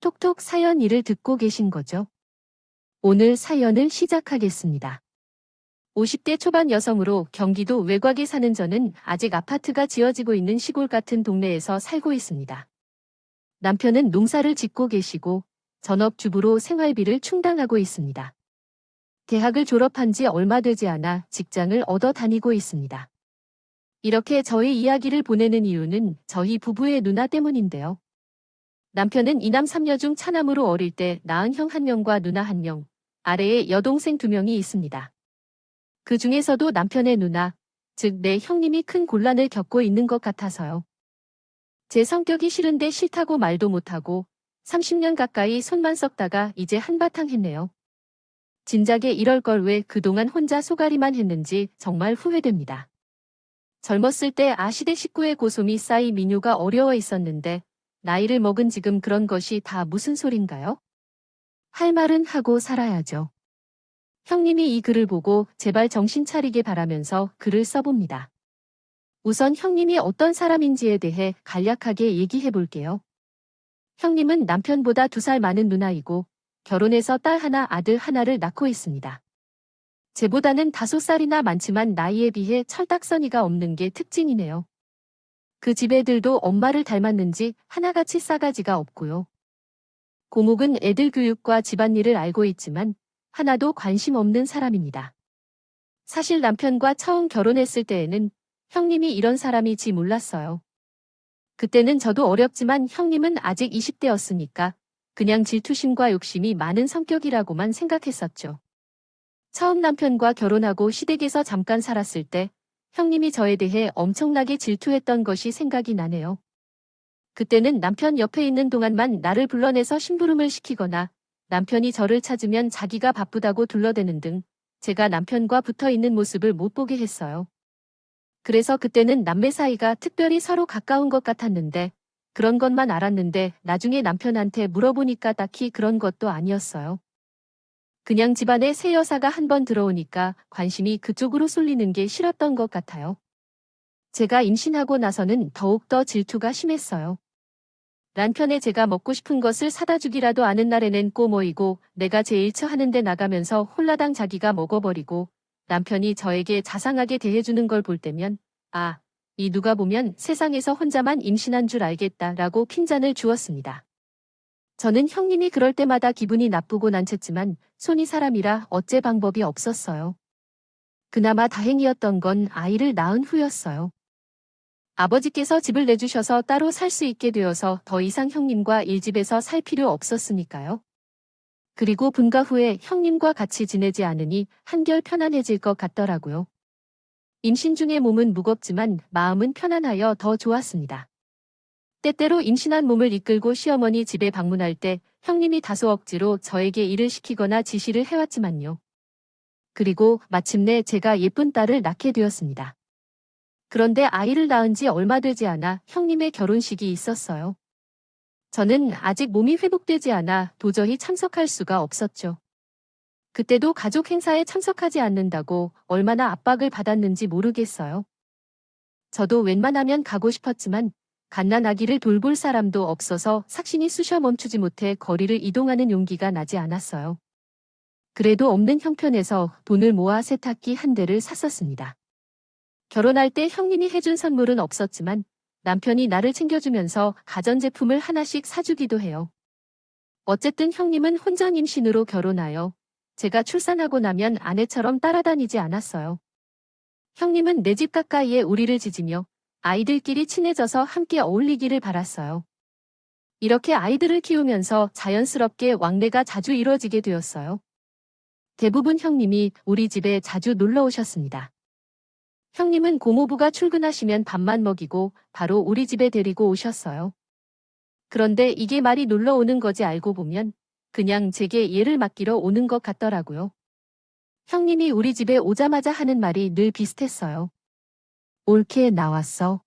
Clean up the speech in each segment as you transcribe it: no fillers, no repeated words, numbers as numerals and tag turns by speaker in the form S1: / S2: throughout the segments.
S1: 톡톡 사연 1을 듣고 계신 거죠? 오늘 사연을 시작하겠습니다. 50대 초반 여성으로 경기도 외곽에 사는 저는 아직 아파트가 지어지고 있는 시골 같은 동네에서 살고 있습니다. 남편은 농사를 짓고 계시고 전업주부로 생활비를 충당하고 있습니다. 대학을 졸업한 지 얼마 되지 않아 직장을 얻어 다니고 있습니다. 이렇게 저의 이야기를 보내는 이유는 저희 부부의 누나 때문인데요. 남편은 이남 3녀 중 차남으로 어릴 때 낳은 형 1명과 누나 1명, 아래에 여동생 2명이 있습니다. 그 중에서도 남편의 누나, 즉 내 형님이 큰 곤란을 겪고 있는 것 같아서요. 제 성격이 싫은데 싫다고 말도 못하고 30년 가까이 손만 썩다가 이제 한바탕 했네요. 진작에 이럴 걸 왜 그동안 혼자 소가리만 했는지 정말 후회됩니다. 젊었을 때 아시대 식구의 고솜이 쌓이 민요가 어려워 있었는데 나이를 먹은 지금 그런 것이 다 무슨 소린가요? 할 말은 하고 살아야죠. 형님이 이 글을 보고 제발 정신 차리게 바라면서 글을 써봅니다. 우선 형님이 어떤 사람인지에 대해 간략하게 얘기해 볼게요. 형님은 남편보다 2살 많은 누나이고 결혼해서 딸 하나 아들 하나를 낳고 있습니다. 제보다는 5살이나 많지만 나이에 비해 철딱서니가 없는 게 특징이네요. 그 집 애들도 엄마를 닮았는지 하나같이 싸가지가 없고요. 고목은 애들 교육과 집안일을 알고 있지만 하나도 관심 없는 사람입니다. 사실 남편과 처음 결혼했을 때에는 형님이 이런 사람이지 몰랐어요. 그때는 저도 어렵지만 형님은 아직 20대였으니까 그냥 질투심과 욕심이 많은 성격이라고만 생각했었죠. 처음 남편과 결혼하고 시댁에서 잠깐 살았을 때 형님이 저에 대해 엄청나게 질투했던 것이 생각이 나네요. 그때는 남편 옆에 있는 동안만 나를 불러내서 심부름을 시키거나 남편이 저를 찾으면 자기가 바쁘다고 둘러대는 등 제가 남편과 붙어 있는 모습을 못 보게 했어요. 그래서 그때는 남매 사이가 특별히 서로 가까운 것 같았는데 그런 것만 알았는데 나중에 남편한테 물어보니까 딱히 그런 것도 아니었어요. 그냥 집안에 새 여사가 한 번 들어오니까 관심이 그쪽으로 쏠리는 게 싫었던 것 같아요. 제가 임신하고 나서는 더욱더 질투가 심했어요. 남편의 제가 먹고 싶은 것을 사다 주기라도 아는 날에는 꼬모이고 내가 제 일처 하는데 나가면서 홀라당 자기가 먹어버리고 남편이 저에게 자상하게 대해주는 걸 볼 때면 아, 이 누가 보면 세상에서 혼자만 임신한 줄 알겠다라고 핀잔을 주었습니다. 저는 형님이 그럴 때마다 기분이 나쁘고 난처했지만 손이 사람이라 어째 방법이 없었어요. 그나마 다행이었던 건 아이를 낳은 후였어요. 아버지께서 집을 내주셔서 따로 살 수 있게 되어서 더 이상 형님과 일집에서 살 필요 없었으니까요. 그리고 분가 후에 형님과 같이 지내지 않으니 한결 편안해질 것 같더라고요. 임신 중에 몸은 무겁지만 마음은 편안하여 더 좋았습니다. 때때로 임신한 몸을 이끌고 시어머니 집에 방문할 때 형님이 다소 억지로 저에게 일을 시키거나 지시를 해왔지만요. 그리고 마침내 제가 예쁜 딸을 낳게 되었습니다. 그런데 아이를 낳은 지 얼마 되지 않아 형님의 결혼식이 있었어요. 저는 아직 몸이 회복되지 않아 도저히 참석할 수가 없었죠. 그때도 가족 행사에 참석하지 않는다고 얼마나 압박을 받았는지 모르겠어요. 저도 웬만하면 가고 싶었지만 갓난아기를 돌볼 사람도 없어서 삭신이 쑤셔 멈추지 못해 거리를 이동하는 용기가 나지 않았어요. 그래도 없는 형편에서 돈을 모아 세탁기 한 대를 샀었습니다. 결혼할 때 형님이 해준 선물은 없었지만 남편이 나를 챙겨주면서 가전제품을 하나씩 사주기도 해요. 어쨌든 형님은 혼전 임신으로 결혼하여 제가 출산하고 나면 아내처럼 따라다니지 않았어요. 형님은 내 집 가까이에 우리를 지지며 아이들끼리 친해져서 함께 어울리기를 바랐어요. 이렇게 아이들을 키우면서 자연스럽게 왕래가 자주 이루어지게 되었어요. 대부분 형님이 우리 집에 자주 놀러 오셨습니다. 형님은 고모부가 출근하시면 밥만 먹이고 바로 우리 집에 데리고 오셨어요. 그런데 이게 말이 놀러 오는 거지 알고 보면 그냥 제게 예를 맡기러 오는 것 같더라고요. 형님이 우리 집에 오자마자 하는 말이 늘 비슷했어요. 옳게 나왔어.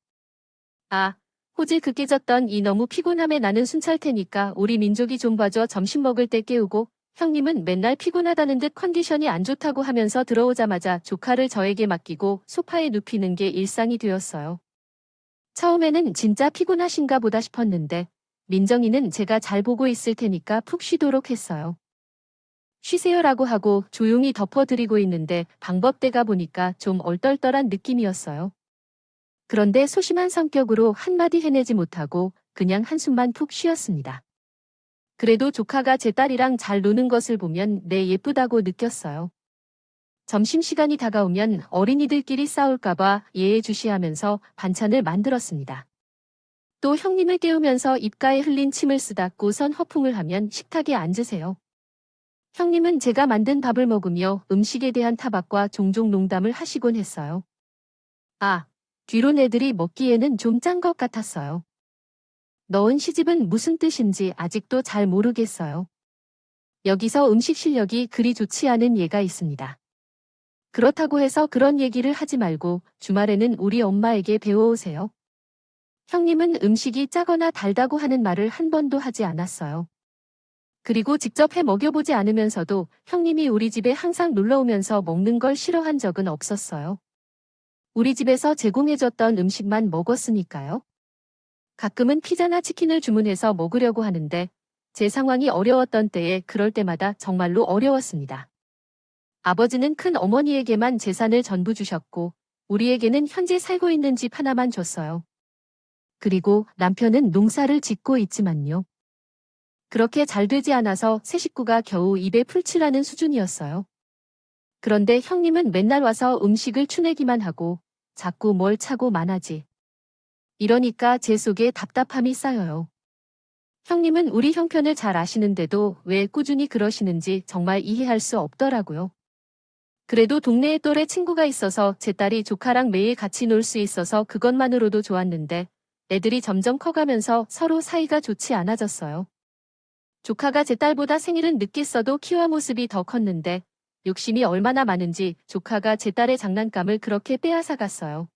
S1: 아, 호질 극 깨졌던 이 너무 피곤함에 나는 순찰 테니까 우리 민족이 좀 봐줘. 점심 먹을 때 깨우고 형님은 맨날 피곤하다는 듯 컨디션이 안 좋다고 하면서 들어오자마자 조카를 저에게 맡기고 소파에 눕히는 게 일상이 되었어요. 처음에는 진짜 피곤하신가 보다 싶었는데 민정이는 제가 잘 보고 있을 테니까 푹 쉬도록 했어요. 쉬세요라고 하고 조용히 덮어드리고 있는데 방법대가 보니까 좀 얼떨떨한 느낌이었어요. 그런데 소심한 성격으로 한마디 해내지 못하고 그냥 한숨만 푹 쉬었습니다. 그래도 조카가 제 딸이랑 잘 노는 것을 보면 예쁘다고 느꼈어요. 점심시간이 다가오면 어린이들끼리 싸울까봐 예의주시하면서 반찬을 만들었습니다. 또 형님을 깨우면서 입가에 흘린 침을 쓰다고선 허풍을 하면 식탁에 앉으세요. 형님은 제가 만든 밥을 먹으며 음식에 대한 타박과 종종 농담을 하시곤 했어요. 아, 뒤론 애들이 먹기에는 좀 짠 것 같았어요. 넣은 시집은 무슨 뜻인지 아직도 잘 모르겠어요. 여기서 음식 실력이 그리 좋지 않은 예가 있습니다. 그렇다고 해서 그런 얘기를 하지 말고 주말에는 우리 엄마에게 배워오세요. 형님은 음식이 짜거나 달다고 하는 말을 한 번도 하지 않았어요. 그리고 직접 해 먹여보지 않으면서도 형님이 우리 집에 항상 놀러오면서 먹는 걸 싫어한 적은 없었어요. 우리 집에서 제공해줬던 음식만 먹었으니까요. 가끔은 피자나 치킨을 주문해서 먹으려고 하는데 제 상황이 어려웠던 때에 그럴 때마다 정말로 어려웠습니다. 아버지는 큰 어머니에게만 재산을 전부 주셨고 우리에게는 현재 살고 있는 집 하나만 줬어요. 그리고 남편은 농사를 짓고 있지만요. 그렇게 잘 되지 않아서 세 식구가 겨우 입에 풀칠하는 수준이었어요. 그런데 형님은 맨날 와서 음식을 추내기만 하고 자꾸 뭘 차고 만하지. 이러니까 제 속에 답답함이 쌓여요. 형님은 우리 형편을 잘 아시는데도 왜 꾸준히 그러시는지 정말 이해할 수 없더라고요. 그래도 동네에 또래 친구가 있어서 제 딸이 조카랑 매일 같이 놀 수 있어서 그것만으로도 좋았는데 애들이 점점 커가면서 서로 사이가 좋지 않아졌어요. 조카가 제 딸보다 생일은 늦게 써도 키와 모습이 더 컸는데 욕심이 얼마나 많은지 조카가 제 딸의 장난감을 그렇게 빼앗아 갔어요.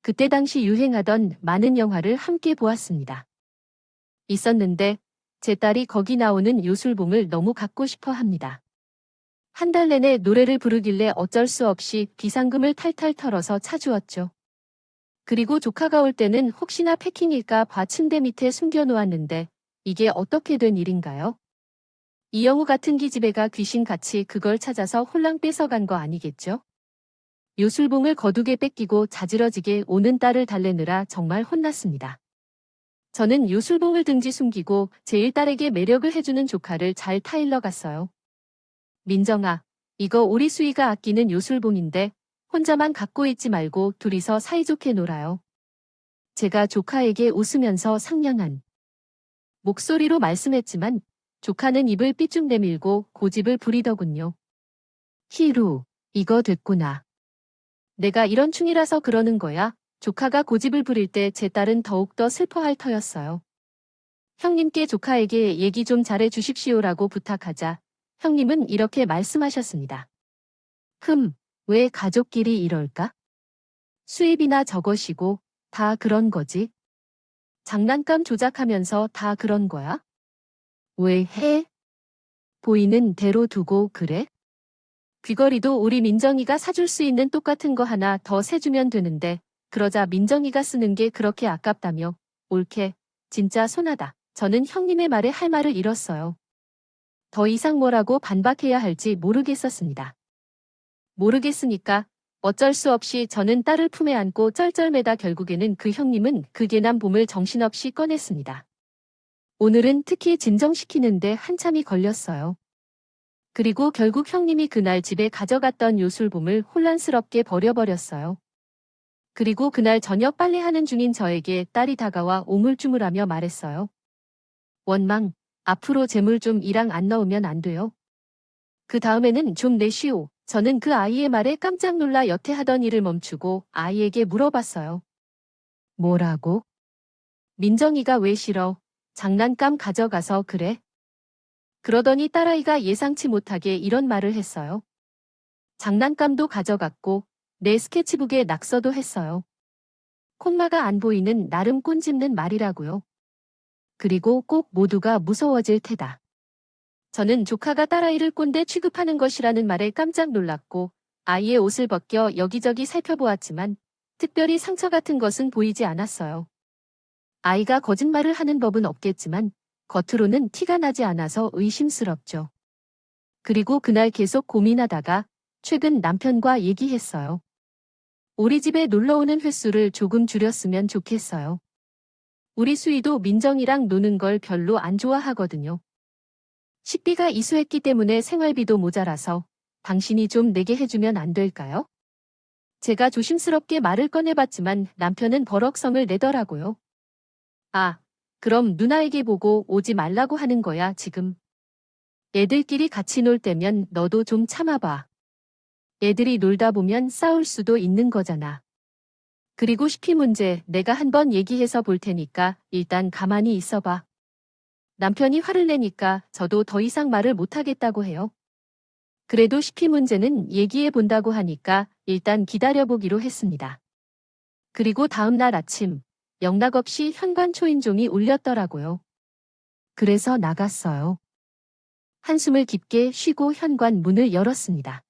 S1: 그때 당시 유행하던 많은 영화를 함께 보았습니다. 있었는데 제 딸이 거기 나오는 요술봉을 너무 갖고 싶어 합니다. 한 달 내내 노래를 부르길래 어쩔 수 없이 비상금을 탈탈 털어서 사주었죠. 그리고 조카가 올 때는 혹시나 패킹일까 봐 침대 밑에 숨겨놓았는데 이게 어떻게 된 일인가요? 이영우 같은 기집애가 귀신같이 그걸 찾아서 홀랑 뺏어간 거 아니겠죠? 요술봉을 거두게 뺏기고 자지러지게 오는 딸을 달래느라 정말 혼났습니다. 저는 요술봉을 등지 숨기고 제1딸에게 매력을 해주는 조카를 잘 타일러 갔어요. 민정아, 이거 우리 수희가 아끼는 요술봉인데 혼자만 갖고 있지 말고 둘이서 사이좋게 놀아요. 제가 조카에게 웃으면서 상냥한 목소리로 말씀했지만 조카는 입을 삐쭉 내밀고 고집을 부리더군요. 히루, 이거 됐구나. 내가 이런 충이라서 그러는 거야. 조카가 고집을 부릴 때 제 딸은 더욱더 슬퍼할 터였어요. 형님께 조카에게 얘기 좀 잘해 주십시오라고 부탁하자 형님은 이렇게 말씀하셨습니다. 왜 가족끼리 이럴까? 수입이나 저것이고 다 그런 거지. 장난감 조작하면서 다 그런 거야? 왜 해? 보이는 대로 두고 그래? 귀걸이도 우리 민정이가 사줄 수 있는 똑같은 거 하나 더 세주면 되는데 그러자 민정이가 쓰는 게 그렇게 아깝다며 옳게 진짜 손하다. 저는 형님의 말에 할 말을 잃었어요. 더 이상 뭐라고 반박해야 할지 모르겠었습니다. 모르겠으니까 어쩔 수 없이 저는 딸을 품에 안고 쩔쩔매다 결국에는 그 형님은 그 괜한 봄을 정신없이 꺼냈습니다. 오늘은 특히 진정시키는데 한참이 걸렸어요. 그리고 결국 형님이 그날 집에 가져갔던 요술봄을 혼란스럽게 버려버렸어요. 그리고 그날 저녁 빨래하는 중인 저에게 딸이 다가와 오물쭈물하며 말했어요. 원망, 앞으로 재물 좀 이랑 안 넣으면 안 돼요. 그 다음에는 좀 내쉬오. 저는 그 아이의 말에 깜짝 놀라 여태 하던 일을 멈추고 아이에게 물어봤어요. 뭐라고? 민정이가 왜 싫어? 장난감 가져가서 그래? 그러더니 딸아이가 예상치 못하게 이런 말을 했어요. 장난감도 가져갔고 내 스케치북에 낙서도 했어요. 콤마가 안 보이는 나름 꼰집는 말이라고요. 그리고 꼭 모두가 무서워질 테다. 저는 조카가 딸아이를 꼰대 취급하는 것이라는 말에 깜짝 놀랐고 아이의 옷을 벗겨 여기저기 살펴보았지만 특별히 상처 같은 것은 보이지 않았어요. 아이가 거짓말을 하는 법은 없겠지만 겉으로는 티가 나지 않아서 의심스럽죠. 그리고 그날 계속 고민하다가 최근 남편과 얘기했어요. 우리 집에 놀러오는 횟수를 조금 줄였으면 좋겠어요. 우리 수희도 민정이랑 노는 걸 별로 안 좋아하거든요. 식비가 이수했기 때문에 생활비도 모자라서 당신이 좀 내게 해주면 안 될까요? 제가 조심스럽게 말을 꺼내봤지만 남편은 버럭성을 내더라고요. 아, 그럼 누나에게 보고 오지 말라고 하는 거야, 지금. 애들끼리 같이 놀 때면 너도 좀 참아봐. 애들이 놀다 보면 싸울 수도 있는 거잖아. 그리고 식비 문제 내가 한번 얘기해서 볼 테니까 일단 가만히 있어봐. 남편이 화를 내니까 저도 더 이상 말을 못하겠다고 해요. 그래도 식비 문제는 얘기해 본다고 하니까 일단 기다려보기로 했습니다. 그리고 다음 날 아침 영락 없이 현관 초인종이 울렸더라고요. 그래서 나갔어요. 한숨을 깊게 쉬고 현관 문을 열었습니다.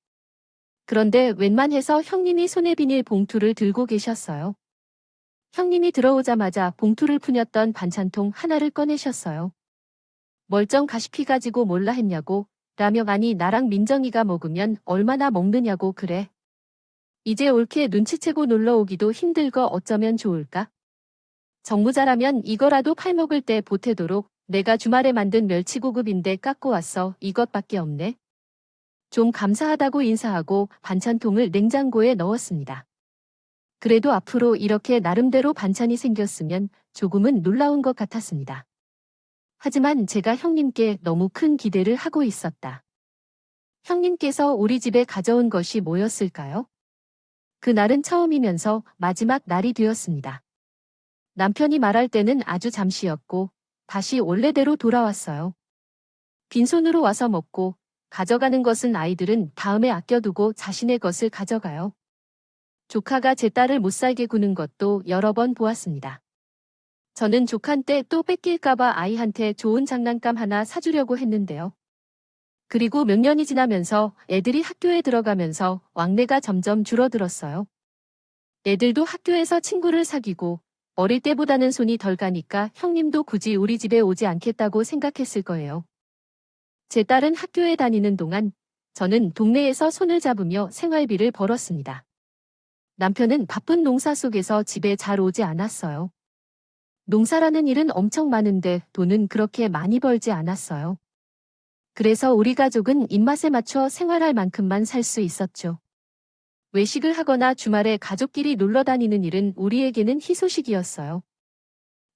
S1: 그런데 웬만해서 형님이 손에 비닐 봉투를 들고 계셨어요. 형님이 들어오자마자 봉투를 푸녔던 반찬통 하나를 꺼내셨어요. 멀쩡 가시피 가지고 몰라 했냐고, 라며 아니 나랑 민정이가 먹으면 얼마나 먹느냐고 그래. 이제 옳게 눈치채고 놀러오기도 힘들거 어쩌면 좋을까? 정부자라면 이거라도 팔먹을 때 보태도록 내가 주말에 만든 멸치고급인데 깎고 왔어. 이것밖에 없네. 좀 감사하다고 인사하고 반찬통을 냉장고에 넣었습니다. 그래도 앞으로 이렇게 나름대로 반찬이 생겼으면 조금은 놀라운 것 같았습니다. 하지만 제가 형님께 너무 큰 기대를 하고 있었다. 형님께서 우리 집에 가져온 것이 뭐였을까요? 그날은 처음이면서 마지막 날이 되었습니다. 남편이 말할 때는 아주 잠시였고 다시 원래대로 돌아왔어요. 빈손으로 와서 먹고 가져가는 것은 아이들은 다음에 아껴두고 자신의 것을 가져가요. 조카가 제 딸을 못살게 구는 것도 여러 번 보았습니다. 저는 조카한테 또 뺏길까봐 아이한테 좋은 장난감 하나 사주려고 했는데요. 그리고 몇 년이 지나면서 애들이 학교에 들어가면서 왕래가 점점 줄어들었어요. 애들도 학교에서 친구를 사귀고 어릴 때보다는 손이 덜 가니까 형님도 굳이 우리 집에 오지 않겠다고 생각했을 거예요. 제 딸은 학교에 다니는 동안 저는 동네에서 손을 잡으며 생활비를 벌었습니다. 남편은 바쁜 농사 속에서 집에 잘 오지 않았어요. 농사라는 일은 엄청 많은데 돈은 그렇게 많이 벌지 않았어요. 그래서 우리 가족은 입맛에 맞춰 생활할 만큼만 살 수 있었죠. 외식을 하거나 주말에 가족끼리 놀러 다니는 일은 우리에게는 희소식이었어요.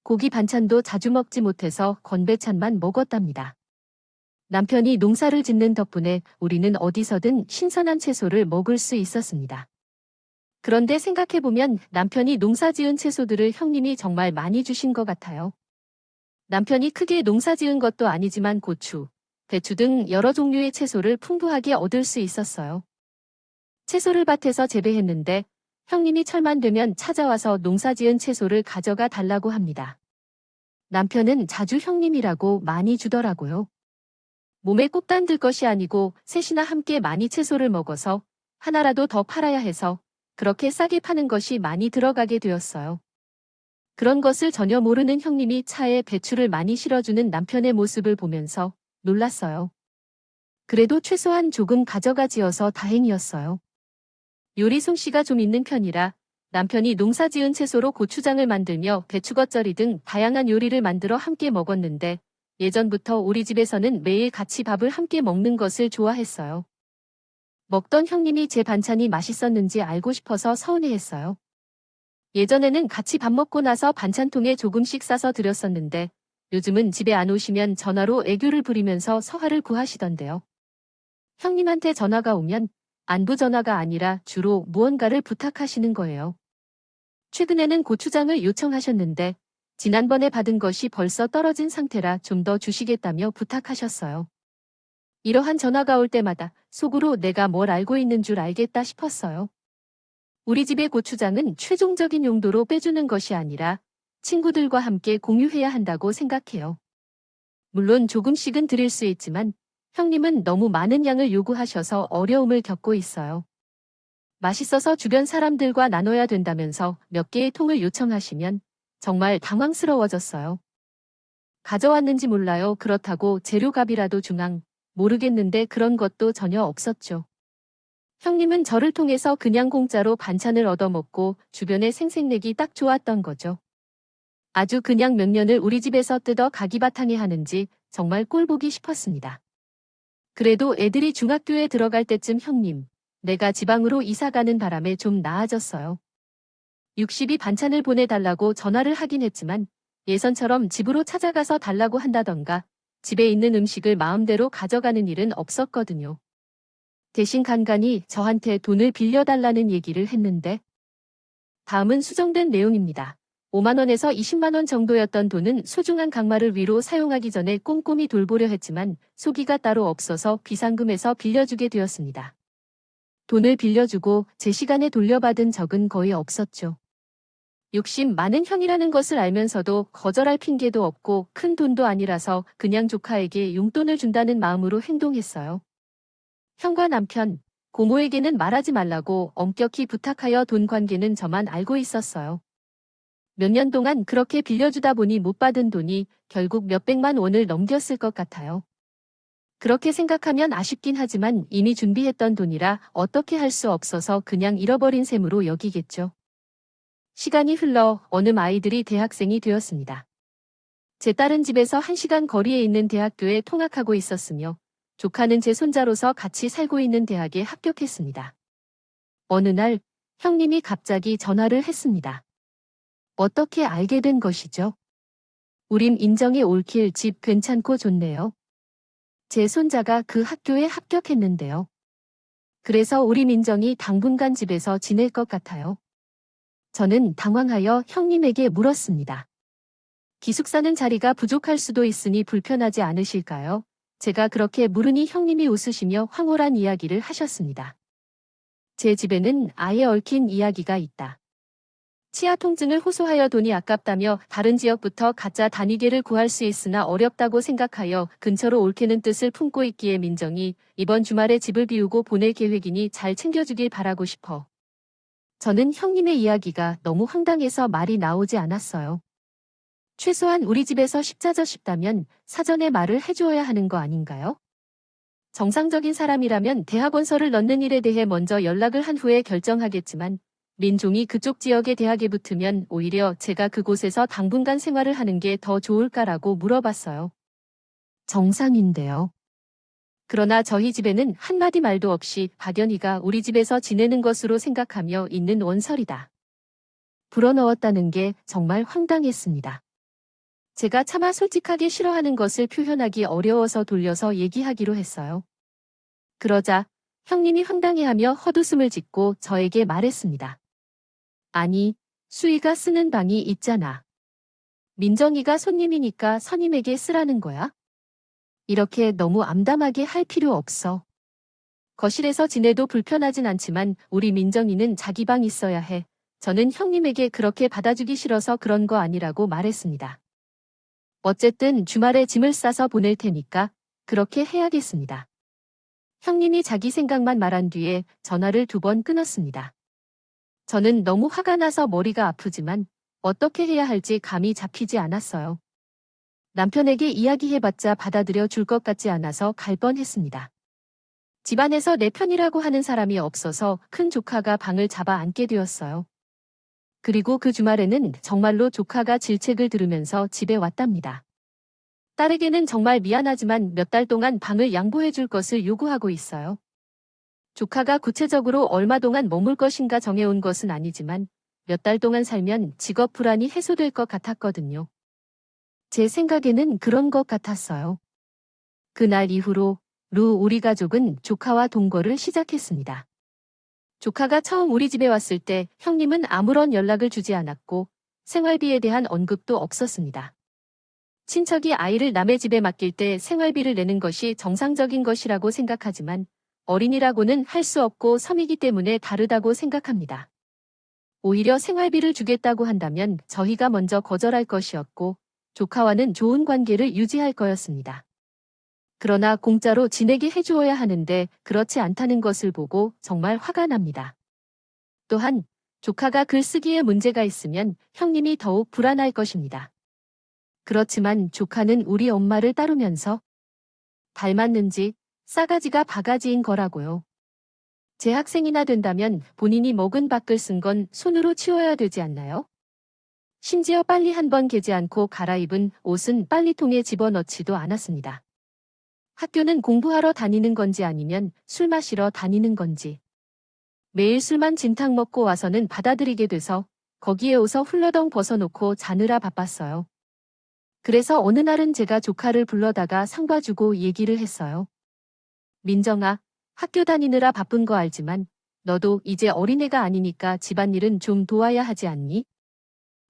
S1: 고기 반찬도 자주 먹지 못해서 건배찬만 먹었답니다. 남편이 농사를 짓는 덕분에 우리는 어디서든 신선한 채소를 먹을 수 있었습니다. 그런데 생각해보면 남편이 농사지은 채소들을 형님이 정말 많이 주신 것 같아요. 남편이 크게 농사지은 것도 아니지만 고추, 배추 등 여러 종류의 채소를 풍부하게 얻을 수 있었어요. 채소를 밭에서 재배했는데 형님이 철만 되면 찾아와서 농사지은 채소를 가져가 달라고 합니다. 남편은 자주 형님이라고 많이 주더라고요. 몸에 꼽단 들 것이 아니고 셋이나 함께 많이 채소를 먹어서 하나라도 더 팔아야 해서 그렇게 싸게 파는 것이 많이 들어가게 되었어요. 그런 것을 전혀 모르는 형님이 차에 배추를 많이 실어주는 남편의 모습을 보면서 놀랐어요. 그래도 최소한 조금 가져가지어서 다행이었어요. 요리 솜씨가 좀 있는 편이라 남편이 농사지은 채소로 고추장을 만들며 배추겉절이 등 다양한 요리를 만들어 함께 먹었는데 예전부터 우리 집에서는 매일 같이 밥을 함께 먹는 것을 좋아했어요. 먹던 형님이 제 반찬이 맛있었는지 알고 싶어서 서운해했어요. 예전에는 같이 밥 먹고 나서 반찬통에 조금씩 싸서 드렸었는데 요즘은 집에 안 오시면 전화로 애교를 부리면서 서화를 구하시던데요. 형님한테 전화가 오면 안부 전화가 아니라 주로 무언가를 부탁하시는 거예요. 최근에는 고추장을 요청하셨는데 지난번에 받은 것이 벌써 떨어진 상태라 좀 더 주시겠다며 부탁하셨어요. 이러한 전화가 올 때마다 속으로 내가 뭘 알고 있는 줄 알겠다 싶었어요. 우리 집의 고추장은 최종적인 용도로 빼주는 것이 아니라 친구들과 함께 공유해야 한다고 생각해요. 물론 조금씩은 드릴 수 있지만 형님은 너무 많은 양을 요구하셔서 어려움을 겪고 있어요. 맛있어서 주변 사람들과 나눠야 된다면서 몇 개의 통을 요청하시면 정말 당황스러워졌어요. 가져왔는지 몰라요. 그렇다고 재료값이라도 중앙. 모르겠는데 그런 것도 전혀 없었죠. 형님은 저를 통해서 그냥 공짜로 반찬을 얻어먹고 주변에 생색내기 딱 좋았던 거죠. 아주 그냥 몇 년을 우리 집에서 뜯어 가기바탕에 하는지 정말 꼴보기 싶었습니다. 그래도 애들이 중학교에 들어갈 때쯤 형님, 내가 지방으로 이사 가는 바람에 좀 나아졌어요. 60이 반찬을 보내달라고 전화를 하긴 했지만 예선처럼 집으로 찾아가서 달라고 한다던가 집에 있는 음식을 마음대로 가져가는 일은 없었거든요. 대신 간간히 저한테 돈을 빌려달라는 얘기를 했는데 다음은 수정된 내용입니다. 5만 원에서 20만 원 정도였던 돈은 소중한 강마를 위로 사용하기 전에 꼼꼼히 돌보려 했지만 소기가 따로 없어서 비상금에서 빌려주게 되었습니다. 돈을 빌려주고 제 시간에 돌려받은 적은 거의 없었죠. 욕심 많은 형이라는 것을 알면서도 거절할 핑계도 없고 큰 돈도 아니라서 그냥 조카에게 용돈을 준다는 마음으로 행동했어요. 형과 남편, 고모에게는 말하지 말라고 엄격히 부탁하여 돈 관계는 저만 알고 있었어요. 몇 년 동안 그렇게 빌려주다 보니 못 받은 돈이 결국 몇백만 원을 넘겼을 것 같아요. 그렇게 생각하면 아쉽긴 하지만 이미 준비했던 돈이라 어떻게 할 수 없어서 그냥 잃어버린 셈으로 여기겠죠. 시간이 흘러 어느 아이들이 대학생이 되었습니다. 제 딸은 집에서 1시간 거리에 있는 대학교에 통학하고 있었으며 조카는 제 손자로서 같이 살고 있는 대학에 합격했습니다. 어느 날 형님이 갑자기 전화를 했습니다. 어떻게 알게 된 것이죠? 우림 인정에 올킬 집 괜찮고 좋네요. 제 손자가 그 학교에 합격했는데요. 그래서 우림 인정이 당분간 집에서 지낼 것 같아요. 저는 당황하여 형님에게 물었습니다. 기숙사는 자리가 부족할 수도 있으니 불편하지 않으실까요? 제가 그렇게 물으니 형님이 웃으시며 황홀한 이야기를 하셨습니다. 제 집에는 아예 얽힌 이야기가 있다. 치아 통증을 호소하여 돈이 아깝다며 다른 지역부터 가짜 단위계를 구할 수 있으나 어렵다고 생각하여 근처로 올케는 뜻을 품고 있기에 민정이 이번 주말에 집을 비우고 보낼 계획이니 잘 챙겨주길 바라고 싶어. 저는 형님의 이야기가 너무 황당해서 말이 나오지 않았어요. 최소한 우리 집에서 십자저 싶다면 사전에 말을 해주어야 하는 거 아닌가요? 정상적인 사람이라면 대학원서를 넣는 일에 대해 먼저 연락을 한 후에 결정하겠지만 민종이 그쪽 지역의 대학에 붙으면 오히려 제가 그곳에서 당분간 생활을 하는 게 더 좋을까라고 물어봤어요. 정상인데요. 그러나 저희 집에는 한마디 말도 없이 박연희가 우리 집에서 지내는 것으로 생각하며 있는 원설이다. 불어넣었다는 게 정말 황당했습니다. 제가 차마 솔직하게 싫어하는 것을 표현하기 어려워서 돌려서 얘기하기로 했어요. 그러자 형님이 황당해하며 헛웃음을 짓고 저에게 말했습니다. 아니, 수희가 쓰는 방이 있잖아. 민정이가 손님이니까 선임에게 쓰라는 거야? 이렇게 너무 암담하게 할 필요 없어. 거실에서 지내도 불편하진 않지만 우리 민정이는 자기 방 있어야 해. 저는 형님에게 그렇게 받아주기 싫어서 그런 거 아니라고 말했습니다. 어쨌든 주말에 짐을 싸서 보낼 테니까 그렇게 해야겠습니다. 형님이 자기 생각만 말한 뒤에 전화를 2번 끊었습니다. 저는 너무 화가 나서 머리가 아프지만 어떻게 해야 할지 감이 잡히지 않았어요. 남편에게 이야기해봤자 받아들여 줄 것 같지 않아서 갈 뻔했습니다. 집안에서 내 편이라고 하는 사람이 없어서 큰 조카가 방을 잡아 앉게 되었어요. 그리고 그 주말에는 정말로 조카가 질책을 들으면서 집에 왔답니다. 딸에게는 정말 미안하지만 몇 달 동안 방을 양보해 줄 것을 요구하고 있어요. 조카가 구체적으로 얼마 동안 머물 것인가 정해온 것은 아니지만 몇 달 동안 살면 직업 불안이 해소될 것 같았거든요. 제 생각에는 그런 것 같았어요. 그날 이후로 우리 가족은 조카와 동거를 시작했습니다. 조카가 처음 우리 집에 왔을 때 형님은 아무런 연락을 주지 않았고 생활비에 대한 언급도 없었습니다. 친척이 아이를 남의 집에 맡길 때 생활비를 내는 것이 정상적인 것이라고 생각하지만 어린이라고는 할 수 없고 섬이기 때문에 다르다고 생각합니다. 오히려 생활비를 주겠다고 한다면 저희가 먼저 거절할 것이었고 조카와는 좋은 관계를 유지할 거였습니다. 그러나 공짜로 지내게 해주어야 하는데 그렇지 않다는 것을 보고 정말 화가 납니다. 또한 조카가 글쓰기에 문제가 있으면 형님이 더욱 불안할 것입니다. 그렇지만 조카는 우리 엄마를 따르면서 닮았는지 싸가지가 바가지인 거라고요. 재학생이나 된다면 본인이 먹은 밥글 쓴 건 손으로 치워야 되지 않나요? 심지어 빨리 한 번 개지 않고 갈아입은 옷은 빨리통에 집어넣지도 않았습니다. 학교는 공부하러 다니는 건지 아니면 술 마시러 다니는 건지. 매일 술만 진탕 먹고 와서는 받아들이게 돼서 거기에 옷을 훌러덩 벗어놓고 자느라 바빴어요. 그래서 어느 날은 제가 조카를 불러다가 상 봐주고 얘기를 했어요. 민정아, 학교 다니느라 바쁜 거 알지만 너도 이제 어린애가 아니니까 집안일은 좀 도와야 하지 않니?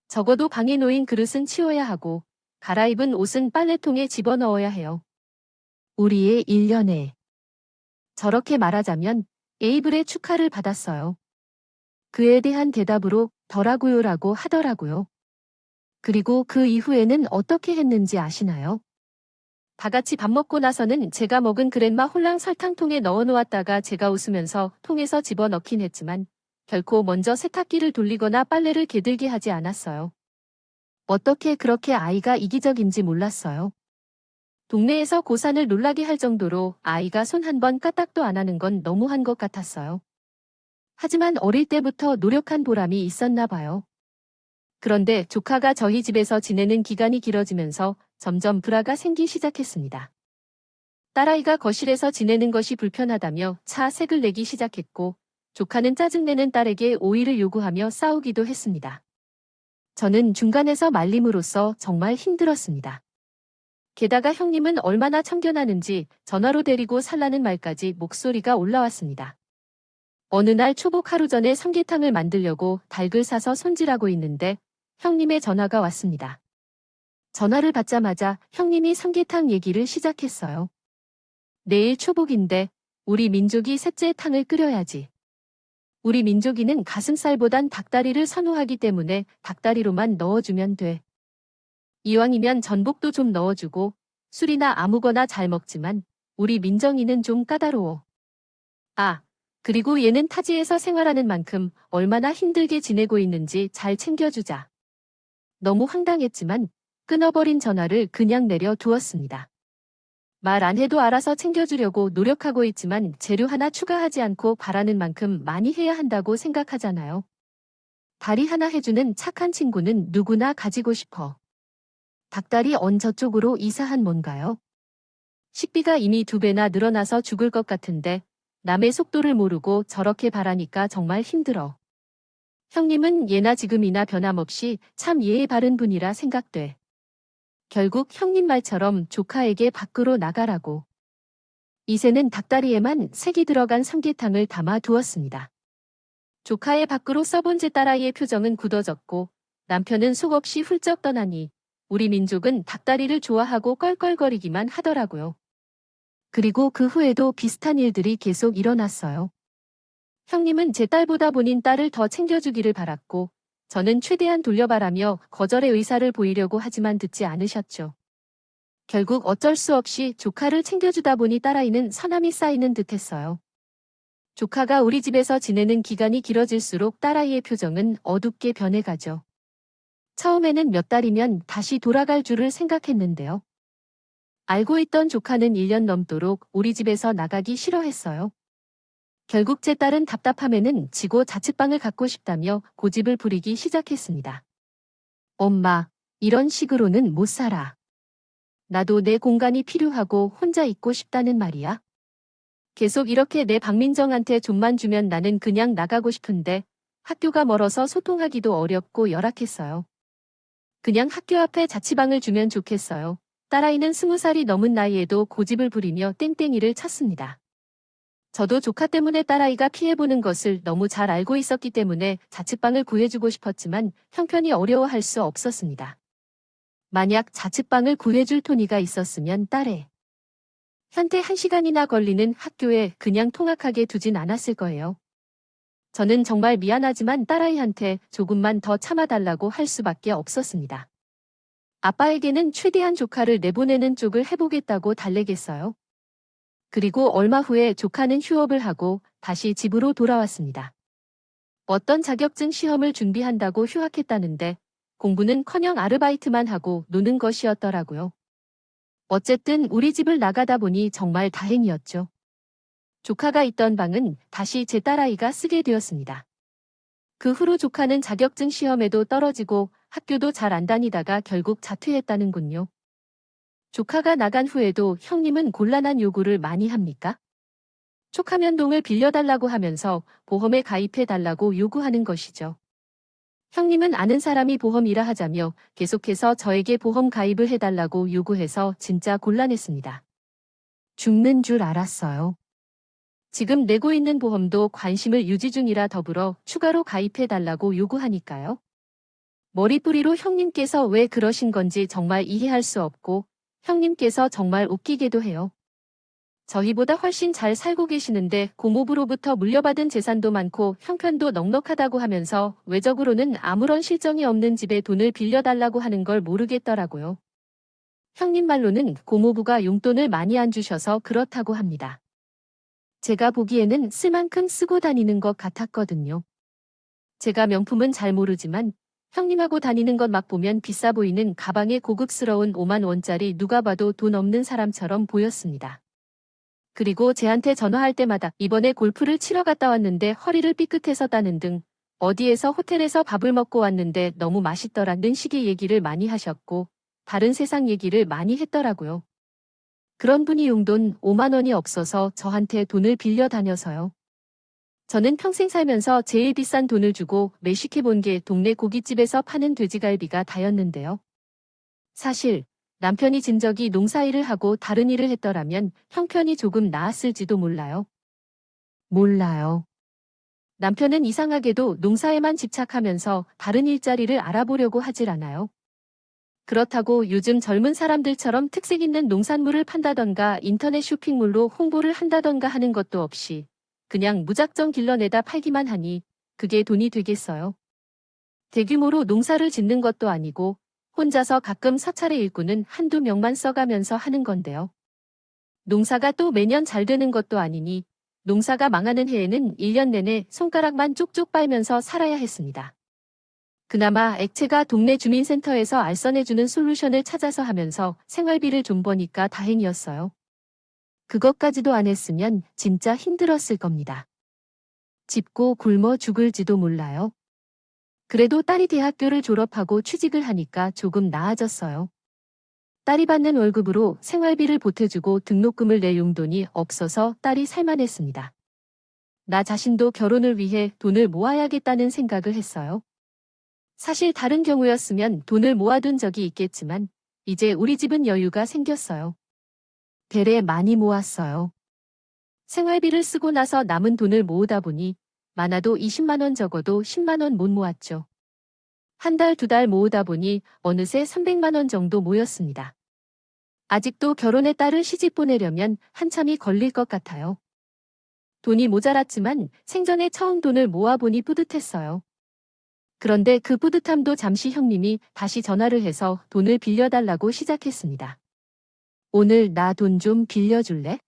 S1: 적어도 방에 놓인 그릇은 치워야 하고 갈아입은 옷은 빨래통에 집어넣어야 해요. 우리의 1년에. 저렇게 말하자면 에이블의 축하를 받았어요. 그에 대한 대답으로 더라고요라고 하더라고요. 그리고 그 이후에는 어떻게 했는지 아시나요? 다 같이 밥 먹고 나서는 제가 먹은 그랜마 홀랑 설탕통에 넣어 놓았다가 제가 웃으면서 통에서 집어넣긴 했지만 결코 먼저 세탁기를 돌리거나 빨래를 개들게 하지 않았어요. 어떻게 그렇게 아이가 이기적인지 몰랐어요. 동네에서 고산을 놀라게 할 정도로 아이가 손 한 번 까딱도 안 하는 건 너무한 것 같았어요. 하지만 어릴 때부터 노력한 보람이 있었나 봐요. 그런데 조카가 저희 집에서 지내는 기간이 길어지면서 점점 불화가 생기기 시작했습니다. 딸아이가 거실에서 지내는 것이 불편하다며 차 색을 내기 시작했고 조카는 짜증내는 딸에게 오이를 요구하며 싸우기도 했습니다. 저는 중간에서 말림으로써 정말 힘들었습니다. 게다가 형님은 얼마나 참견하는지 전화로 데리고 살라는 말까지 목소리가 올라왔습니다. 어느 날 초복 하루 전에 삼계탕을 만들려고 닭을 사서 손질하고 있는데 형님의 전화가 왔습니다. 전화를 받자마자 형님이 삼계탕 얘기를 시작했어요. 내일 초복인데 우리 민족이 셋째 탕을 끓여야지. 우리 민족이는 가슴살보단 닭다리를 선호하기 때문에 닭다리로만 넣어주면 돼. 이왕이면 전복도 좀 넣어주고 술이나 아무거나 잘 먹지만 우리 민정이는 좀 까다로워. 아, 그리고 얘는 타지에서 생활하는 만큼 얼마나 힘들게 지내고 있는지 잘 챙겨주자. 너무 황당했지만 끊어버린 전화를 그냥 내려두었습니다. 말 안 해도 알아서 챙겨주려고 노력하고 있지만 재료 하나 추가하지 않고 바라는 만큼 많이 해야 한다고 생각하잖아요. 다리 하나 해주는 착한 친구는 누구나 가지고 싶어. 닭다리 언 저쪽으로 이사한 뭔가요? 식비가 이미 2배나 늘어나서 죽을 것 같은데 남의 속도를 모르고 저렇게 바라니까 정말 힘들어. 형님은 예나 지금이나 변함없이 참 예의 바른 분이라 생각돼. 결국 형님 말처럼 조카에게 밖으로 나가라고. 이새는 닭다리에만 색이 들어간 삼계탕을 담아 두었습니다. 조카의 밖으로 써본 제 딸아이의 표정은 굳어졌고 남편은 속없이 훌쩍 떠나니 우리 민족은 닭다리를 좋아하고 껄껄거리기만 하더라고요. 그리고 그 후에도 비슷한 일들이 계속 일어났어요. 형님은 제 딸보다 본인 딸을 더 챙겨주기를 바랐고 저는 최대한 돌려바라며 거절의 의사를 보이려고 하지만 듣지 않으셨죠. 결국 어쩔 수 없이 조카를 챙겨주다 보니 딸아이는 서남이 쌓이는 듯했어요. 조카가 우리 집에서 지내는 기간이 길어질수록 딸아이의 표정은 어둡게 변해가죠. 처음에는 몇 달이면 다시 돌아갈 줄을 생각했는데요. 알고 있던 조카는 1년 넘도록 우리 집에서 나가기 싫어했어요. 결국 제 딸은 답답함에는 지고 자취방을 갖고 싶다며 고집을 부리기 시작했습니다. 엄마, 이런 식으로는 못 살아. 나도 내 공간이 필요하고 혼자 있고 싶다는 말이야. 계속 이렇게 내 박민정한테 좀만 주면 나는 그냥 나가고 싶은데 학교가 멀어서 소통하기도 어렵고 열악했어요. 그냥 학교 앞에 자취방을 주면 좋겠어요. 딸아이는 20살이 넘은 나이에도 고집을 부리며 땡땡이를 쳤습니다. 저도 조카 때문에 딸아이가 피해보는 것을 너무 잘 알고 있었기 때문에 자취방을 구해주고 싶었지만 형편이 어려워할 수 없었습니다. 만약 자취방을 구해줄 토니가 있었으면 딸애 현태 1시간이나 걸리는 학교에 그냥 통학하게 두진 않았을 거예요. 저는 정말 미안하지만 딸아이한테 조금만 더 참아달라고 할 수밖에 없었습니다. 아빠에게는 최대한 조카를 내보내는 쪽을 해보겠다고 달래겠어요. 그리고 얼마 후에 조카는 휴업을 하고 다시 집으로 돌아왔습니다. 어떤 자격증 시험을 준비한다고 휴학했다는데 공부는커녕 아르바이트만 하고 노는 것이었더라고요. 어쨌든 우리 집을 나가다 보니 정말 다행이었죠. 조카가 있던 방은 다시 제 딸아이가 쓰게 되었습니다. 그 후로 조카는 자격증 시험에도 떨어지고 학교도 잘 안 다니다가 결국 자퇴했다는군요. 조카가 나간 후에도 형님은 곤란한 요구를 많이 합니까? 촉하면동을 빌려달라고 하면서 보험에 가입해달라고 요구하는 것이죠. 형님은 아는 사람이 보험이라 하자며 계속해서 저에게 보험 가입을 해달라고 요구해서 진짜 곤란했습니다. 죽는 줄 알았어요. 지금 내고 있는 보험도 관심을 유지 중이라 더불어 추가로 가입해달라고 요구하니까요. 머리뿌리로 형님께서 왜 그러신 건지 정말 이해할 수 없고 형님께서 정말 웃기게도 해요. 저희보다 훨씬 잘 살고 계시는데 고모부로부터 물려받은 재산도 많고 형편도 넉넉하다고 하면서 외적으로는 아무런 실정이 없는 집에 돈을 빌려달라고 하는 걸 모르겠더라고요. 형님 말로는 고모부가 용돈을 많이 안 주셔서 그렇다고 합니다. 제가 보기에는 쓸 만큼 쓰고 다니는 것 같았거든요. 제가 명품은 잘 모르지만 형님하고 다니는 것 막 보면 비싸 보이는 가방에 고급스러운 5만 원짜리 누가 봐도 돈 없는 사람처럼 보였습니다. 그리고 제한테 전화할 때마다 이번에 골프를 치러 갔다 왔는데 허리를 삐끗해서 따는 등 어디에서 호텔에서 밥을 먹고 왔는데 너무 맛있더라는 식의 얘기를 많이 하셨고 다른 세상 얘기를 많이 했더라고요. 그런 분이 용돈 5만 원이 없어서 저한테 돈을 빌려 다녀서요. 저는 평생 살면서 제일 비싼 돈을 주고 매식해본 게 동네 고깃집에서 파는 돼지갈비가 다였는데요. 사실 남편이 진작이 농사일을 하고 다른 일을 했더라면 형편이 조금 나았을지도 몰라요. 몰라요. 남편은 이상하게도 농사에만 집착하면서 다른 일자리를 알아보려고 하질 않아요. 그렇다고 요즘 젊은 사람들처럼 특색 있는 농산물을 판다던가 인터넷 쇼핑몰로 홍보를 한다던가 하는 것도 없이 그냥 무작정 길러내다 팔기만 하니 그게 돈이 되겠어요. 대규모로 농사를 짓는 것도 아니고 혼자서 가끔 사찰의 일꾼은 한두 명만 써가면서 하는 건데요. 농사가 또 매년 잘 되는 것도 아니니 농사가 망하는 해에는 1년 내내 손가락만 쪽쪽 빨면서 살아야 했습니다. 그나마 액체가 동네 주민센터에서 알선해주는 솔루션을 찾아서 하면서 생활비를 좀 버니까 다행이었어요. 그것까지도 안 했으면 진짜 힘들었을 겁니다. 짚고 굶어 죽을지도 몰라요. 그래도 딸이 대학교를 졸업하고 취직을 하니까 조금 나아졌어요. 딸이 받는 월급으로 생활비를 보태주고 등록금을 낼 용돈이 없어서 딸이 살만했습니다. 나 자신도 결혼을 위해 돈을 모아야겠다는 생각을 했어요. 사실 다른 경우였으면 돈을 모아둔 적이 있겠지만 이제 우리 집은 여유가 생겼어요. 되레 많이 모았어요. 생활비를 쓰고 나서 남은 돈을 모으다 보니 많아도 20만 원 적어도 10만 원 못 모았죠. 한 달, 두 달 모으다 보니 어느새 300만 원 정도 모였습니다. 아직도 결혼의 딸을 시집 보내려면 한참이 걸릴 것 같아요. 돈이 모자랐지만 생전에 처음 돈을 모아보니 뿌듯했어요. 그런데 그 뿌듯함도 잠시 형님이 다시 전화를 해서 돈을 빌려달라고 시작했습니다. 오늘 나 돈 좀 빌려줄래?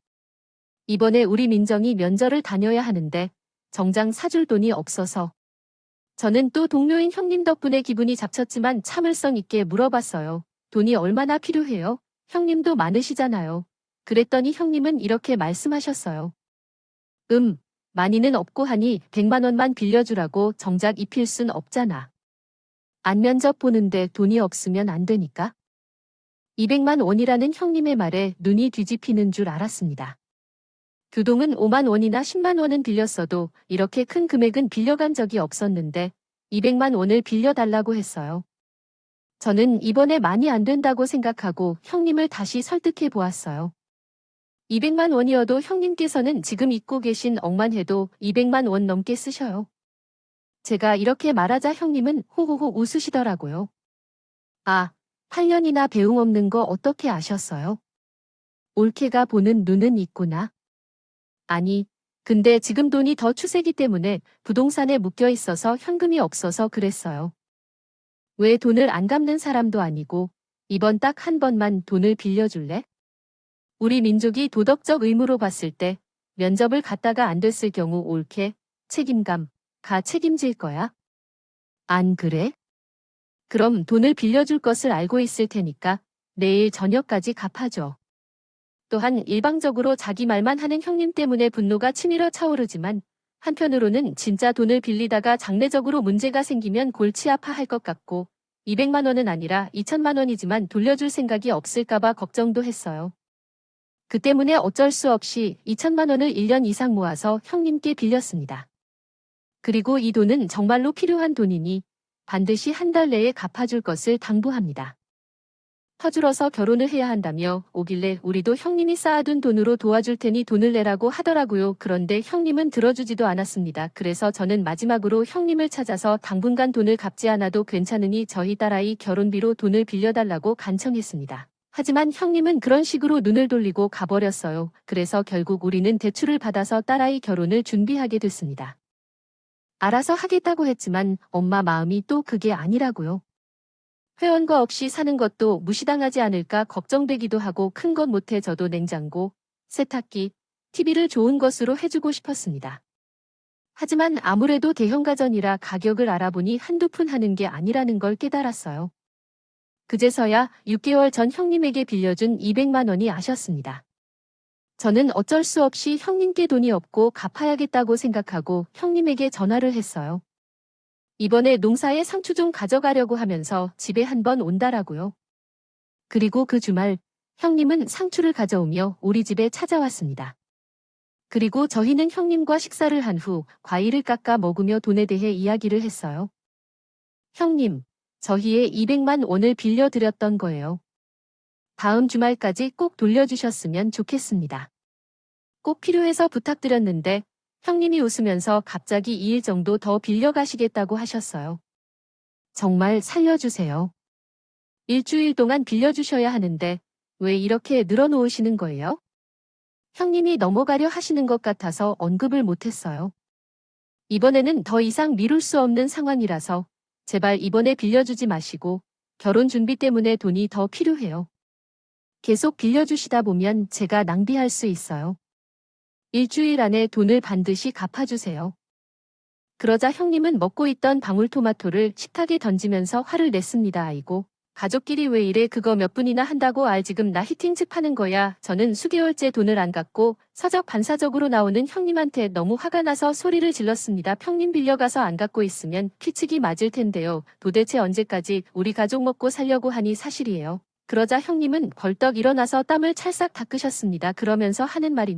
S1: 이번에 우리 민정이 면접을 다녀야 하는데 정장 사줄 돈이 없어서. 저는 또 동료인 형님 덕분에 기분이 잡쳤지만 참을성 있게 물어봤어요. 돈이 얼마나 필요해요? 형님도 많으시잖아요. 그랬더니 형님은 이렇게 말씀하셨어요. 많이는 없고 하니 100만 원만 빌려주라고 정작 입힐 순 없잖아. 안 면접 보는데 돈이 없으면 안 되니까. 200만 원이라는 형님의 말에 눈이 뒤집히는 줄 알았습니다. 교동은 5만 원이나 10만 원은 빌렸어도 이렇게 큰 금액은 빌려간 적이 없었는데 200만 원을 빌려달라고 했어요. 저는 이번에 많이 안 된다고 생각하고 형님을 다시 설득해 보았어요. 200만 원이어도 형님께서는 지금 잊고 계신 억만 해도 200만 원 넘게 쓰셔요. 제가 이렇게 말하자 형님은 호호호 웃으시더라고요. 아, 8년이나 배움 없는 거 어떻게 아셨어요? 올케가 보는 눈은 있구나. 아니, 근데 지금 돈이 더 추세기 때문에 부동산에 묶여 있어서 현금이 없어서 그랬어요. 왜 돈을 안 갚는 사람도 아니고 이번 딱 한 번만 돈을 빌려줄래? 우리 민족이 도덕적 의무로 봤을 때 면접을 갔다가 안 됐을 경우 올케, 책임감, 가 책임질 거야? 안 그래? 그럼 돈을 빌려줄 것을 알고 있을 테니까 내일 저녁까지 갚아줘. 또한 일방적으로 자기 말만 하는 형님 때문에 분노가 치밀어 차오르지만 한편으로는 진짜 돈을 빌리다가 장래적으로 문제가 생기면 골치 아파할 것 같고 200만 원은 아니라 2천만 원이지만 돌려줄 생각이 없을까봐 걱정도 했어요. 그 때문에 어쩔 수 없이 2천만 원을 1년 이상 모아서 형님께 빌렸습니다. 그리고 이 돈은 정말로 필요한 돈이니 반드시 한 달 내에 갚아줄 것을 당부합니다. 터줄어서 결혼을 해야 한다며 오길래 우리도 형님이 쌓아둔 돈으로 도와줄 테니 돈을 내라고 하더라고요. 그런데 형님은 들어주지도 않았습니다. 그래서 저는 마지막으로 형님을 찾아서 당분간 돈을 갚지 않아도 괜찮으니 저희 딸아이 결혼비로 돈을 빌려달라고 간청했습니다. 하지만 형님은 그런 식으로 눈을 돌리고 가버렸어요. 그래서 결국 우리는 대출을 받아서 딸아이 결혼을 준비하게 됐습니다. 알아서 하겠다고 했지만 엄마 마음이 또 그게 아니라고요. 회원과 없이 사는 것도 무시당하지 않을까 걱정되기도 하고 큰 것 못해 저도 냉장고, 세탁기, TV를 좋은 것으로 해주고 싶었습니다. 하지만 아무래도 대형가전이라 가격을 알아보니 한두 푼 하는 게 아니라는 걸 깨달았어요. 그제서야 6개월 전 형님에게 빌려준 200만 원이 아셨습니다. 저는 어쩔 수 없이 형님께 돈이 없고 갚아야겠다고 생각하고 형님에게 전화를 했어요. 이번에 농사에 상추 좀 가져가려고 하면서 집에 한번 온다라고요. 그리고 그 주말 형님은 상추를 가져오며 우리 집에 찾아왔습니다. 그리고 저희는 형님과 식사를 한 후 과일을 깎아 먹으며 돈에 대해 이야기를 했어요. 형님, 저희의 200만 원을 빌려드렸던 거예요. 다음 주말까지 꼭 돌려주셨으면 좋겠습니다. 꼭 필요해서 부탁드렸는데 형님이 웃으면서 갑자기 2일 정도 더 빌려가시겠다고 하셨어요. 정말 살려주세요. 일주일 동안 빌려주셔야 하는데 왜 이렇게 늘어놓으시는 거예요? 형님이 넘어가려 하시는 것 같아서 언급을 못했어요. 이번에는 더 이상 미룰 수 없는 상황이라서 제발 이번에 빌려주지 마시고 결혼 준비 때문에 돈이 더 필요해요. 계속 빌려주시다 보면 제가 낭비할 수 있어요. 일주일 안에 돈을 반드시 갚아주세요. 그러자 형님은 먹고 있던 방울토마토를 식탁에 던지면서 화를 냈습니다. 아이고, 가족끼리 왜 이래 그거 몇 분이나 한다고 지금 나 히팅즈 파는 거야. 저는 수개월째 돈을 안 갚고 서적 반사적으로 나오는 형님한테 너무 화가 나서 소리를 질렀습니다. 형님 빌려가서 안 갚고 있으면 피치기 맞을 텐데요. 도대체 언제까지 우리 가족 먹고 살려고 하니 사실이에요. 그러자 형님은 벌떡 일어나서 땀을 찰싹 닦으셨습니다. 그러면서 하는 말이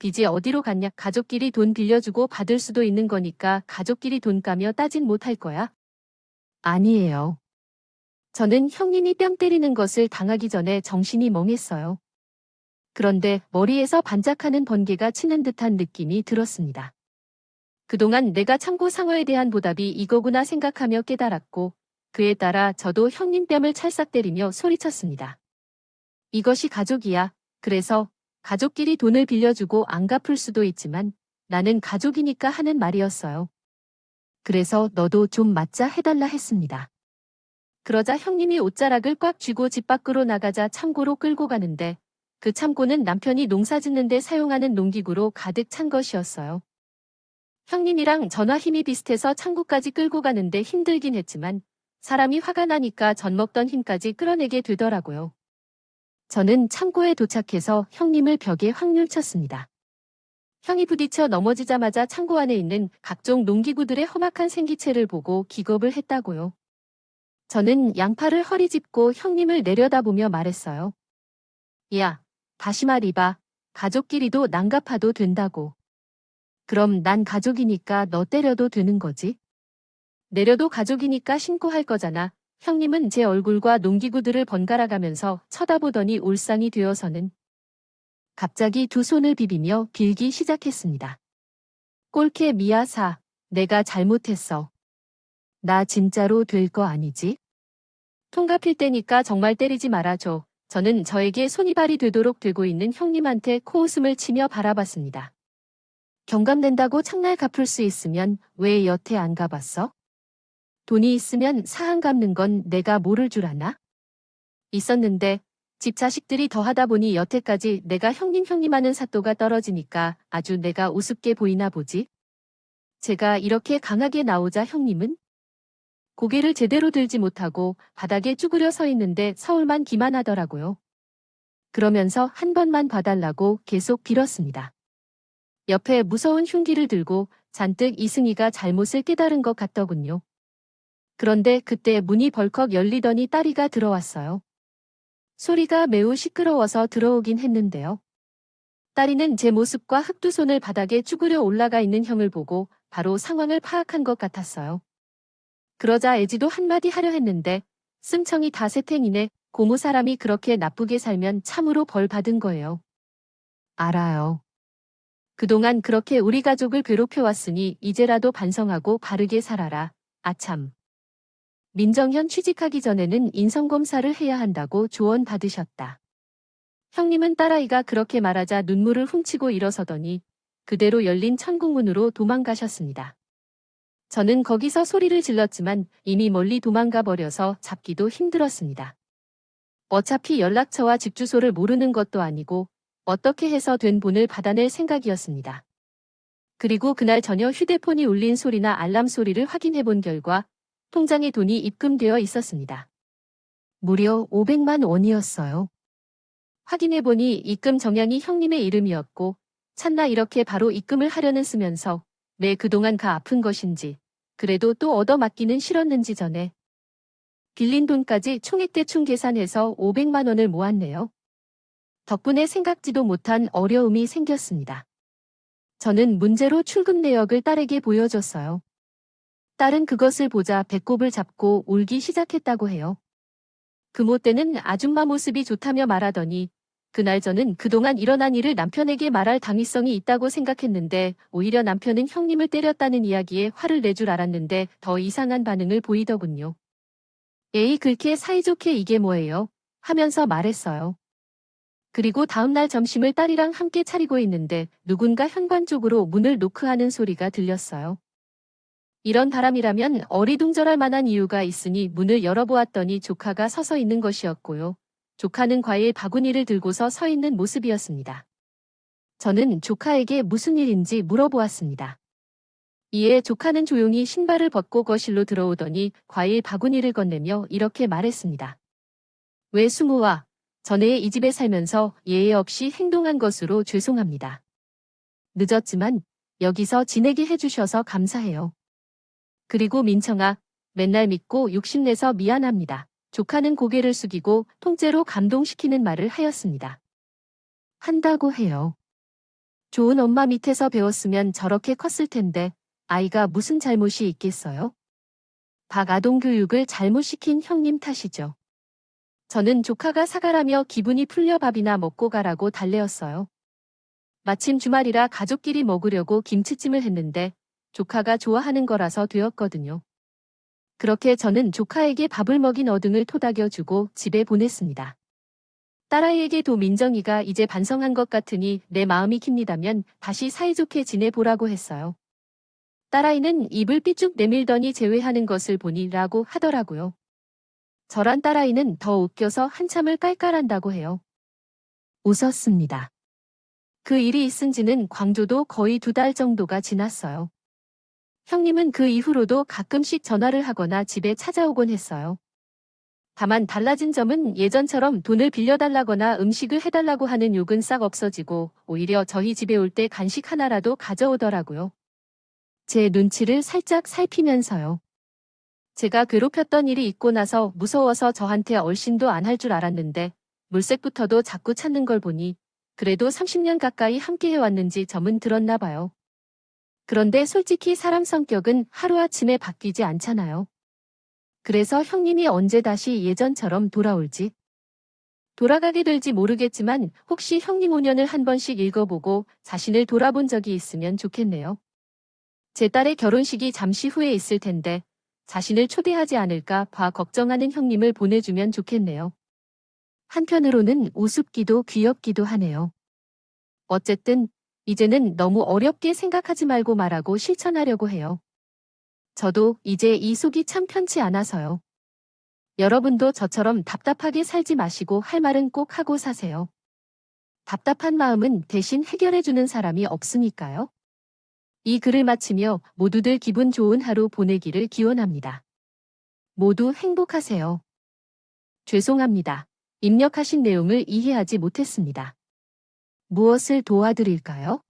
S1: 빚이 어디로 갔냐? 가족끼리 돈 빌려주고 받을 수도 있는 거니까 가족끼리 돈 까며 따진 못할 거야? 아니에요. 저는 형님이 뺨 때리는 것을 당하기 전에 정신이 멍했어요. 그런데 머리에서 반짝하는 번개가 치는 듯한 느낌이 들었습니다. 그동안 내가 참고 상어에 대한 보답이 이거구나 생각하며 깨달았고 그에 따라 저도 형님 뺨을 찰싹 때리며 소리쳤습니다. 이것이 가족이야. 그래서 가족끼리 돈을 빌려주고 안 갚을 수도 있지만 나는 가족이니까 하는 말이었어요. 그래서 너도 좀 맞자 해달라 했습니다. 그러자 형님이 옷자락을 꽉 쥐고 집 밖으로 나가자 창고로 끌고 가는데 그 창고는 남편이 농사 짓는데 사용하는 농기구로 가득 찬 것이었어요. 형님이랑 전화 힘이 비슷해서 창고까지 끌고 가는데 힘들긴 했지만 사람이 화가 나니까 전 먹던 힘까지 끌어내게 되더라고요. 저는 창고에 도착해서 형님을 벽에 확률쳤습니다. 형이 부딪혀 넘어지자마자 창고 안에 있는 각종 농기구들의 험악한 생기체를 보고 기겁을 했다고요. 저는 양팔을 허리 짚고 형님을 내려다보며 말했어요. 야, 다시 말이봐. 가족끼리도 난갚아도 된다고. 그럼 난 가족이니까 너 때려도 되는 거지? 내려도 가족이니까 신고할 거잖아. 형님은 제 얼굴과 농기구들을 번갈아가면서 쳐다보더니 울상이 되어서는 갑자기 두 손을 비비며 빌기 시작했습니다. 꼴케 미아사, 내가 잘못했어. 나 진짜로 될 거 아니지? 통갑힐 때니까 정말 때리지 말아줘. 저는 저에게 손이발이 되도록 들고 있는 형님한테 코웃음을 치며 바라봤습니다. 경감된다고 창날 갚을 수 있으면 왜 여태 안 가봤어? 돈이 있으면 사한 갚는 건 내가 모를 줄 아나? 있었는데 집 자식들이 더하다 보니 여태까지 내가 형님 하는 사또가 떨어지니까 아주 내가 우습게 보이나 보지? 제가 이렇게 강하게 나오자 형님은 고개를 제대로 들지 못하고 바닥에 쭈그려 서 있는데 서울만 기만하더라고요. 그러면서 한 번만 봐달라고 계속 빌었습니다. 옆에 무서운 흉기를 들고 잔뜩 이승희가 잘못을 깨달은 것 같더군요. 그런데 그때 문이 벌컥 열리더니 딸이가 들어왔어요. 소리가 매우 시끄러워서 들어오긴 했는데요. 딸이는 제 모습과 흑두손을 바닥에 쭈그려 올라가 있는 형을 보고 바로 상황을 파악한 것 같았어요. 그러자 애지도 한마디 하려 했는데 씀청이 다 세탱이네. 고모 사람이 그렇게 나쁘게 살면 참으로 벌 받은 거예요. 알아요. 그동안 그렇게 우리 가족을 괴롭혀왔으니 이제라도 반성하고 바르게 살아라. 아참. 민정현 취직하기 전에는 인성검사를 해야 한다고 조언 받으셨다. 형님은 딸아이가 그렇게 말하자 눈물을 훔치고 일어서더니 그대로 열린 천국문으로 도망가셨습니다. 저는 거기서 소리를 질렀지만 이미 멀리 도망가 버려서 잡기도 힘들었습니다. 어차피 연락처와 집 주소를 모르는 것도 아니고 어떻게 해서 된 본을 받아낼 생각이었습니다. 그리고 그날 저녁 휴대폰이 울린 소리나 알람 소리를 확인해 본 결과 통장에 돈이 입금되어 있었습니다. 무려 500만 원이었어요. 확인해 보니 입금 정량이 형님의 이름이었고 찼나 이렇게 바로 입금을 하려는 쓰면서 매 그동안 가 아픈 것인지 그래도 또 얻어맞기는 싫었는지 전에 빌린 돈까지 총액대충 계산해서 500만 원을 모았네요. 덕분에 생각지도 못한 어려움이 생겼습니다. 저는 문제로 출금 내역을 딸에게 보여줬어요. 딸은 그것을 보자 배꼽을 잡고 울기 시작했다고 해요. 금오 때는 아줌마 모습이 좋다며 말하더니 그날 저는 그동안 일어난 일을 남편에게 말할 당위성이 있다고 생각했는데 오히려 남편은 형님을 때렸다는 이야기에 화를 낼 줄 알았는데 더 이상한 반응을 보이더군요. 에이 그렇게 사이좋게 이게 뭐예요? 하면서 말했어요. 그리고 다음날 점심을 딸이랑 함께 차리고 있는데 누군가 현관 쪽으로 문을 노크하는 소리가 들렸어요. 이런 바람이라면 어리둥절할 만한 이유가 있으니 문을 열어보았더니 조카가 서서 있는 것이었고요. 조카는 과일 바구니를 들고서 서 있는 모습이었습니다. 저는 조카에게 무슨 일인지 물어보았습니다. 이에 조카는 조용히 신발을 벗고 거실로 들어오더니 과일 바구니를 건네며 이렇게 말했습니다. 왜 수모와 전에 이 집에 살면서 예의 없이 행동한 것으로 죄송합니다. 늦었지만 여기서 지내게 해주셔서 감사해요. 그리고 민청아, 맨날 믿고 욕심내서 미안합니다. 조카는 고개를 숙이고 통째로 감동시키는 말을 하였습니다. 한다고 해요. 좋은 엄마 밑에서 배웠으면 저렇게 컸을 텐데 아이가 무슨 잘못이 있겠어요? 박아동 교육을 잘못 시킨 형님 탓이죠. 저는 조카가 사과라며 기분이 풀려 밥이나 먹고 가라고 달래었어요. 마침 주말이라 가족끼리 먹으려고 김치찜을 했는데 조카가 좋아하는 거라서 되었거든요. 그렇게 저는 조카에게 밥을 먹인 어등을 토닥여주고 집에 보냈습니다. 딸아이에게도 민정이가 이제 반성한 것 같으니 내 마음이 깁니다면 다시 사이좋게 지내보라고 했어요. 딸아이는 입을 삐쭉 내밀더니 제외하는 것을 보니 라고 하더라고요. 저란 딸아이는 더 웃겨서 한참을 깔깔한다고 해요. 웃었습니다. 그 일이 있은 지는 광조도 거의 2달 정도가 지났어요. 형님은 그 이후로도 가끔씩 전화를 하거나 집에 찾아오곤 했어요. 다만 달라진 점은 예전처럼 돈을 빌려달라거나 음식을 해달라고 하는 욕은 싹 없어지고 오히려 저희 집에 올 때 간식 하나라도 가져오더라고요. 제 눈치를 살짝 살피면서요. 제가 괴롭혔던 일이 있고 나서 무서워서 저한테 얼씬도 안 할 줄 알았는데 물색부터도 자꾸 찾는 걸 보니 그래도 30년 가까이 함께 해왔는지 점은 들었나 봐요. 그런데 솔직히 사람 성격은 하루아침에 바뀌지 않잖아요. 그래서 형님이 언제 다시 예전처럼 돌아올지. 돌아가게 될지 모르겠지만 혹시 형님 5년을 한 번씩 읽어보고 자신을 돌아본 적이 있으면 좋겠네요. 제 딸의 결혼식이 잠시 후에 있을 텐데 자신을 초대하지 않을까 봐 걱정하는 형님을 보내주면 좋겠네요. 한편으로는 우습기도 귀엽기도 하네요. 어쨌든 이제는 너무 어렵게 생각하지 말고 말하고 실천하려고 해요. 저도 이제 이 속이 참 편치 않아서요. 여러분도 저처럼 답답하게 살지 마시고 할 말은 꼭 하고 사세요. 답답한 마음은 대신 해결해주는 사람이 없으니까요. 이 글을 마치며 모두들 기분 좋은 하루 보내기를 기원합니다. 모두 행복하세요. 죄송합니다. 입력하신 내용을 이해하지 못했습니다. 무엇을 도와드릴까요?